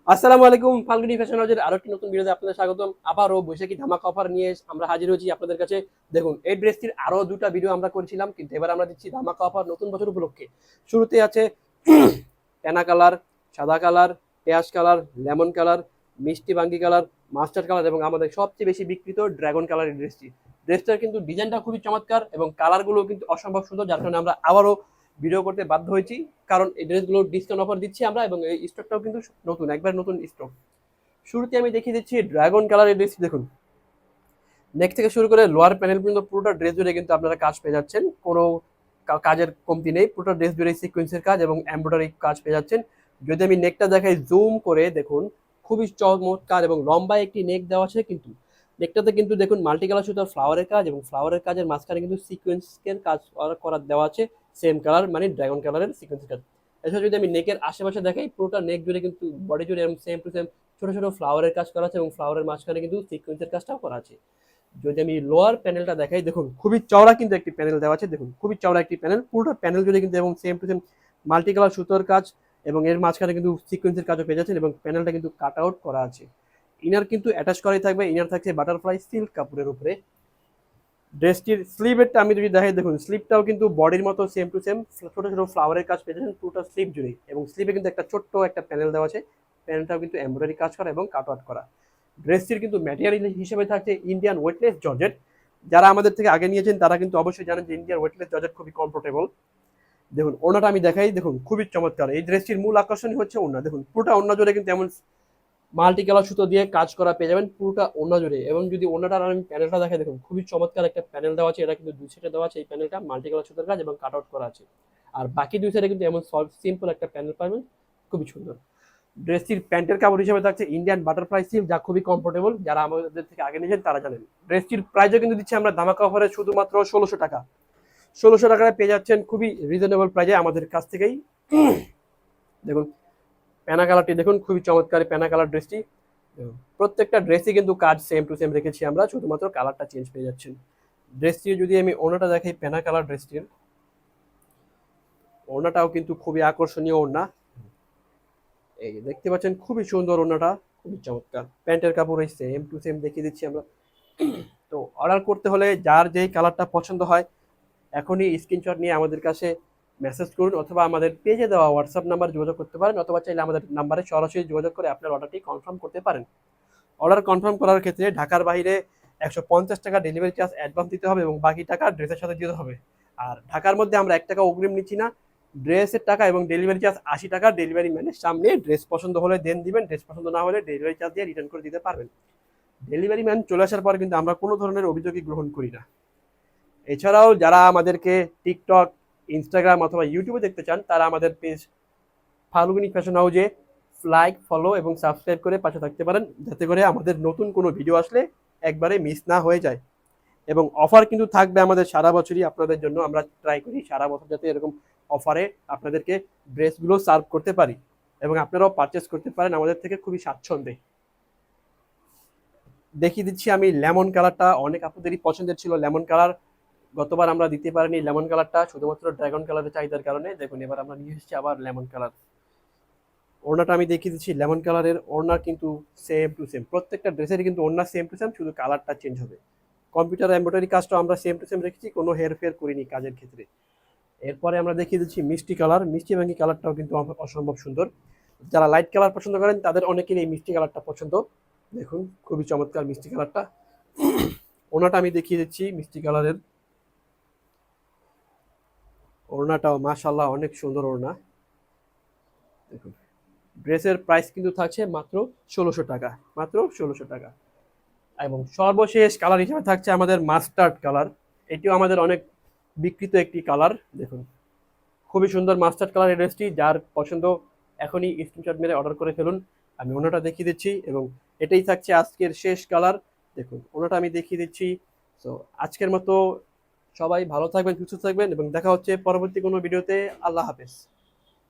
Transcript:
আসসালামু আলাইকুম, ফাল্গুনি ফ্যাশন হাউজের আরো একটি নতুন ভিডিওতে আপনাদের স্বাগতম। আবারও বৈশাখী ধামাকা অফার নিয়ে আমরা হাজির হয়েছি আপনাদের কাছে। দেখুন, এই ড্রেসটির আরো দুটা ভিডিও আমরা করেছিলাম, কিন্তু এবার আমরা দিচ্ছি ধামাকা অফার নতুন বছর উপলক্ষে। শুরুতে আছে পেনা কালার, সাদা কালার, পেঁয়াজ কালার, লেমন কালার, মিষ্টি বাঙ্গি কালার, মাস্টার্ড কালার এবং আমাদের সবচেয়ে বেশি বিক্রিত ড্রাগন কালার এই ড্রেসটি। ড্রেসটার কিন্তু ডিজাইনটা খুবই চমৎকার এবং কালারগুলো কিন্তু অসম্ভব সুন্দর, যার কারণে আমরা আবারও ভিডিও করতে বাধ্য হয়েছি। কারণ এই ড্রেসগুলো ডিসকাউন্ট অফার দিচ্ছি আমরা এবং এই স্টকটাও কিন্তু নতুন, একবার নতুন স্টক। শুরুতে আমি দেখিয়ে দিচ্ছি ড্রাগন কালারের ড্রেস। দেখুন, নেক থেকে শুরু করে লোয়ার প্যানেল পর্যন্ত পুরোটা ড্রেস জুড়ে কিন্তু আপনারা কাজ পেয়ে যাচ্ছেন। কোনো কাজের কমতি নেই, পুরোটা ড্রেস জুড়ে সিকোয়েন্সের কাজ এবং এমব্রয়ডারি কাজ পেয়ে যাচ্ছেন। যদি আমি নেকটা দেখাই জুম করে, দেখুন খুবই চমৎকার এবং লম্বা একটি নেক দেওয়া আছে। কিন্তু নেকটাতে কিন্তু দেখুন মাল্টি কালার সুতার ফ্লাওয়ারের কাজ এবং ফ্লাওয়ারের কাজের মাঝখানে কিন্তু সিকোয়েন্সের কাজ করা দেওয়া আছে, সেম কালার মানে ড্রাগন কালারের সিকোয়েন্সের কাজ। এছাড়া যদি আমি নেকের আশেপাশে দেখাই, পুরোটা নেক জুড়ে কিন্তু বডি জুড়ে এবং সেম টু সেম ছোট ছোট ফ্লাওয়ারের কাজ করা আছে এবং ফ্লাওয়ারের মাঝখানে কিন্তু সিকোয়েন্সের কাজটাও করা আছে। যদি আমি লোয়ার প্যানেলটা দেখাই, দেখুন খুবই চওড়া কিন্তু একটি প্যানেল দেওয়া আছে। দেখুন খুবই চওড়া একটি প্যানেল, পুরোটা প্যানেল জুড়ে কিন্তু এবং same to same multi colour সুতোর কাজ এবং এর মাঝখানে কিন্তু সিকোয়েন্সের কাজও পেয়ে যাচ্ছেন এবং প্যানেলটা কিন্তু কাট আউট করা আছে। ইনার কিন্তু অ্যাটাচ করাই থাকবে, ইনার থাকছে বাটারফ্লাই সিল্ক কাপড়ের উপরে। ড্রেসটির স্লিভেরটা আমি যদি দেখাই, দেখুন স্লিভটাও কিন্তু বডির মতো সেম টু সেম ছোট ছোট ফ্লাওয়ারের কাজ পেয়ে যাচ্ছেন পুরোটা স্লিভ জুড়েই এবং স্লিভে কিন্তু একটা ছোট্ট একটা প্যানেল দেওয়া আছে। প্যানেলটাও কিন্তু এমব্রয়ডারি কাজ করা এবং কাট আউট করা। ড্রেসটির কিন্তু ম্যাটেরিয়াল হিসেবে থাকছে ইন্ডিয়ান ওয়েটলেস জর্জেট। যারা আমাদের থেকে আগে নিয়েছেন তারা কিন্তু অবশ্যই জানেন যে ইন্ডিয়ান ওয়েটলেস জর্জেট খুবই কমফোর্টেবল। দেখুন ওড়নাটা আমি দেখাই, দেখুন খুবই চমৎকার। এই ড্রেসটির মূল আকর্ষণই হচ্ছে ওড়না। দেখুন পুরোটা ওড়না জুড়ে কিন্তু এমন মাল্টি কালার সুতো দিয়ে কাজ করা পেয়ে যাবেন পুরোটা ওড়না জুড়ে। এবং যদি ওড়নাটার আমি প্যানেলটা দেখাই, দেখুন খুবই চমৎকার একটা প্যানেল দেওয়া আছে। এটা কিন্তু দুই সাইডে দেওয়া আছে, এই প্যানেলটা মাল্টি কালার সুতোর কাজ এবং কাট আউট করা আছে। আর বাকি দুই সাইডে কিন্তু এমন সিম্পল একটা প্যানেল পাবেন, খুবই সুন্দর। ড্রেসটির প্যান্টের কাপড় হিসেবে থাকছে ইন্ডিয়ান বাটারফ্লাই সিল্ক, যা খুবই কমফোর্টেবল। যারা আমাদের থেকে আগে নিয়েছেন তারা জানেন। ড্রেসটির প্রাইসও কিন্তু দিচ্ছি আমরা ধামাকা অফারে শুধুমাত্র 1600 টাকা। 1600 টাকায় পেয়ে যাচ্ছেন খুবই রিজনেবল প্রাইজে আমাদের কাছ থেকেই। দেখুন প্যানা কালারটি, দেখুন খুবই চমৎকার প্যানা কালার ড্রেসটি। প্রত্যেকটা ড্রেসই কিন্তু কাজ সেম টু সেম রেখেছি আমরা, শুধুমাত্র কালারটা চেঞ্জ পেয়ে যাচ্ছেন। ড্রেসটি যদি আমি ওড়নাটা দেখাই, প্যানা কালার ড্রেসটির ওড়নাটাও কিন্তু খুবই আকর্ষণীয় ওড়না। এই দেখতে পাচ্ছেন খুবই সুন্দর ওড়নাটা, খুবই চমৎকার। প্যান্টের কাপড় এই সেম টু সেম দেখিয়ে দিচ্ছি আমরা। তো অর্ডার করতে হলে যার যেই কালারটা পছন্দ হয় এখনই স্ক্রিনশট নিয়ে আমাদের কাছে মেসেজ করুন, অথবা আমাদের পেজে দেওয়া হোয়াটসঅ্যাপ নাম্বার যোগাযোগ করতে পারেন, অথবা চাইলে আমাদের নাম্বারে সরাসরি যোগাযোগ করে আপনার অর্ডারটি কনফার্ম করতে পারেন। অর্ডার কনফার্ম করার ক্ষেত্রে ঢাকার বাইরে 150 টাকা ডেলিভারি চার্জ অ্যাডভান্স দিতে হবে এবং বাকি টাকা ড্রেসের সাথে দিতে হবে। আর ঢাকার মধ্যে আমরা 1 টাকা অগ্রিম নিচ্ছি না। ড্রেসের টাকা এবং ডেলিভারি চার্জ 80 টাকা। ডেলিভারি ম্যানের সামনে ড্রেস পছন্দ হলে দেন দিবেন, ড্রেস পছন্দ না হলে ডেলিভারি চার্জ দিয়ে রিটার্ন করে দিতে পারবেন। ডেলিভারি ম্যান চলে আসার পর কিন্তু আমরা কোনো ধরনের অভিযোগই গ্রহণ করি না। এছাড়াও যারা আমাদেরকে টিকটক, ইনস্টাগ্রাম অথবা ইউটিউবে দেখতে চান, তারা আমাদের পেজ ফাল্গুনি ফ্যাশন হাউজে লাইক, ফলো এবং সাবস্ক্রাইব করে পাশে থাকতে পারেন, যাতে করে আমাদের নতুন কোনো ভিডিও আসলে একবারে মিস না হয়ে যায়। এবং অফার কিন্তু থাকবে আমাদের সারা বছরই আপনাদের জন্য। আমরা ট্রাই করি সারা বছর যাতে এরকম অফারে আপনাদেরকে ড্রেসগুলো সার্ভ করতে পারি এবং আপনারাও পারচেস করতে পারেন আমাদের থেকে খুবই স্বাচ্ছন্দ্যে। দেখিয়ে দিচ্ছি আমি লেমন কালারটা, অনেক আপনাদেরই পছন্দের ছিল লেমন কালার। গতবার আমরা দিতে পারিনি লেমন কালারটা, শুধুমাত্র ড্রাগন কালারের চাহিদার কারণে। দেখুন এবার আমরা নিয়ে এসেছি আবার লেমন কালার। ওড়নাটা আমি দেখিয়ে দিচ্ছি লেমন কালারের। ওড়না কিন্তু সেম টু সেম, প্রত্যেকটা ড্রেসেরই কিন্তু ওড়না সেম টু সেম, শুধু কালারটা চেঞ্জ হবে। কম্পিউটার এমব্রয়ডারি কাজটা আমরা সেম টু সেম রেখেছি, কোনো হেরফের করিনি কাজের ক্ষেত্রে। এরপরে আমরা দেখিয়ে দিচ্ছি মিষ্টি কালার। মিষ্টি ব্যাঙ্গি কালারটাও কিন্তু অসম্ভব সুন্দর। যারা লাইট কালার পছন্দ করেন তাদের অনেকেরই এই মিষ্টি কালারটা পছন্দ। দেখুন খুবই চমৎকার মিষ্টি কালারটা। ওড়নাটা আমি দেখিয়ে দিচ্ছি মিষ্টি কালারের। ওড়নাটাও মাশাআল্লাহ অনেক সুন্দর ওড়না। দেখুন ড্রেসের প্রাইস কিন্তু থাকছে মাত্র 1600 টাকা, মাত্র 1600 টাকা। এবং সর্বশেষ কালার হিসেবে থাকছে আমাদের মাস্টার্ড কালার। এটিও আমাদের অনেক বিক্রিত একটি কালার। দেখুন খুবই সুন্দর মাস্টার্ড কালার এই ড্রেসটি। যার পছন্দ এখনই স্ক্রিনশট মেরে অর্ডার করে ফেলুন। আমি ওনাটা দেখিয়ে দিচ্ছি এবং এটাই থাকছে আজকের শেষ কালার। দেখুন ওনাটা আমি দেখিয়ে দিচ্ছি। তো আজকের মতো সবাই ভালো থাকবেন, সুস্থ থাকবেন এবং দেখা হচ্ছে পরবর্তী কোনো ভিডিওতে। আল্লাহ হাফেজ।